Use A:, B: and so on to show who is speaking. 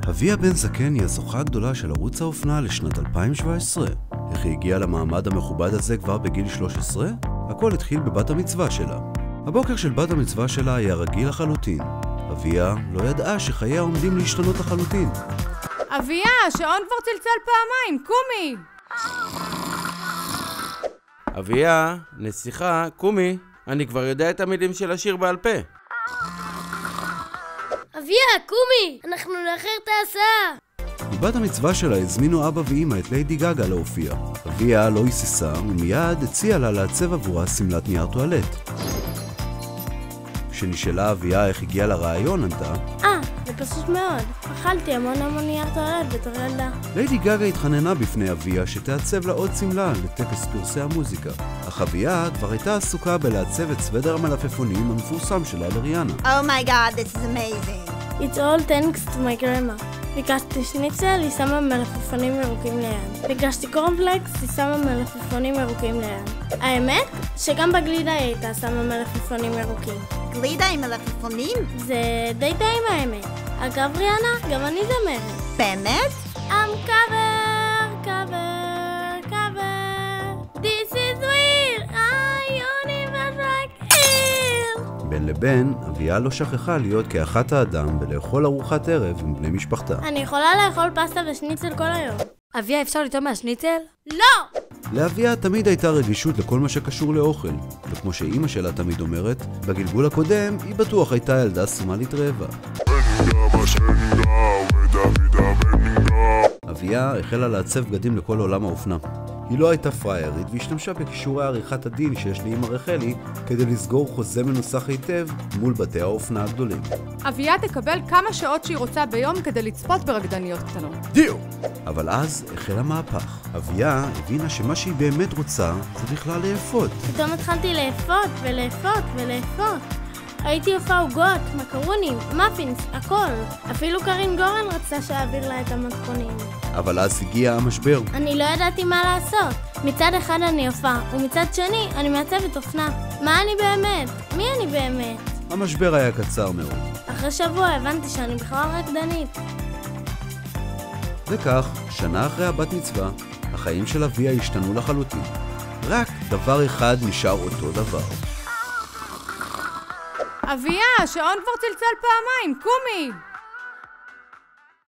A: אביה בן זקן היא הזוכה הגדולה של ערוץ האופנה לשנת 2017. איך היא הגיעה למעמד המכובד הזה כבר בגיל 13? הכל התחיל בבת המצווה שלה. הבוקר של בת המצווה שלה היה רגיל לחלוטין. אביה לא ידעה שחייה עומדים להשתנות לחלוטין.
B: אביה, שעון כבר צלצל פעמיים, קומי!
C: אביה, נסיכה, קומי, אני כבר יודע את המילים של השיר בעל פה.
D: אביה, קומי, אנחנו נאחר את ההסעה.
A: בבת המצווה שלה הזמינו אבא ואמא את ליידי גגה להופיע. אביה לא היססה ומיד הציעה לה לעצב עבורה סמלת נייר טואלט. כשנשאלה אביה איך הגיעה לרעיון, ענתה,
D: זה פשוט מאוד. אכלתי המון נייר טואלט בתור ילדה.
A: ליידי גגה התחננה בפני אביה שתעצב לה עוד סמלה לטקס פרסי המוזיקה. אך אביה כבר הייתה עסוקה בלעצב את סוודר המלפפונים המפורסם שלה לריאנה.
E: Oh my god, this is amazing.
D: It's all thanks to my grandma. ביקשתי שניצל, היא שמה מלפפונים ירוקים ליד. ביקשתי קורנפלקס, היא שמה מלפפונים ירוקים ליד. האמת, שגם בגלידה היא הייתה שמה מלפפונים ירוקים.
E: גלידה עם מלפפונים?
D: זה די טעים האמת. אגב ריאנה, גם אני זמרת.
E: באמת?
D: I'm cover. This is weird. universe like here.
A: בין לבין, אביה לא שכחה להיות כאחת האדם ולאכול ארוחת ערב עם בני משפחתה.
D: אני יכולה לאכול פסטה ושניצל כל היום.
B: אביה, אפשר לטעום מהשניצל?
D: לא!
A: לאביה תמיד הייתה רגישות לכל מה שקשור לאוכל, וכמו שאימא שלה תמיד אומרת, בגלגול הקודם היא בטוח הייתה ילדה סומלית רעבה. אביה החלה לעצב בגדים לכל עולם האופנה. היא לא הייתה פריירית והשתמשה בכישורי עריכת הדין שיש לאמא רחלי כדי לסגור חוזה מנוסח היטב מול בתי האופנה הגדולים.
B: אביה תקבל כמה שעות שהיא רוצה ביום כדי לצפות ברקדניות קטנות.
A: דיוק! אבל אז החל המהפך. אביה הבינה שמה שהיא באמת רוצה זה בכלל לאפות.
D: פתאום התחלתי לאפות. הייתי אופה עוגות, מקרונים, מאפינס, הכל. אפילו קרין גורן רצה שאעביר לה את המתכונים.
A: אבל אז הגיע המשבר.
D: אני לא ידעתי מה לעשות. מצד אחד אני אופה, ומצד שני אני מעצבת אופנה. מה אני באמת? מי אני באמת?
A: המשבר היה קצר מאוד.
D: אחרי שבוע הבנתי שאני בכלל רקדנית.
A: וכך, שנה אחרי הבת מצווה, החיים של אביה השתנו לחלוטין. רק דבר אחד נשאר אותו דבר.
B: אביה, שעון כבר צלצל פעמיים, קומי!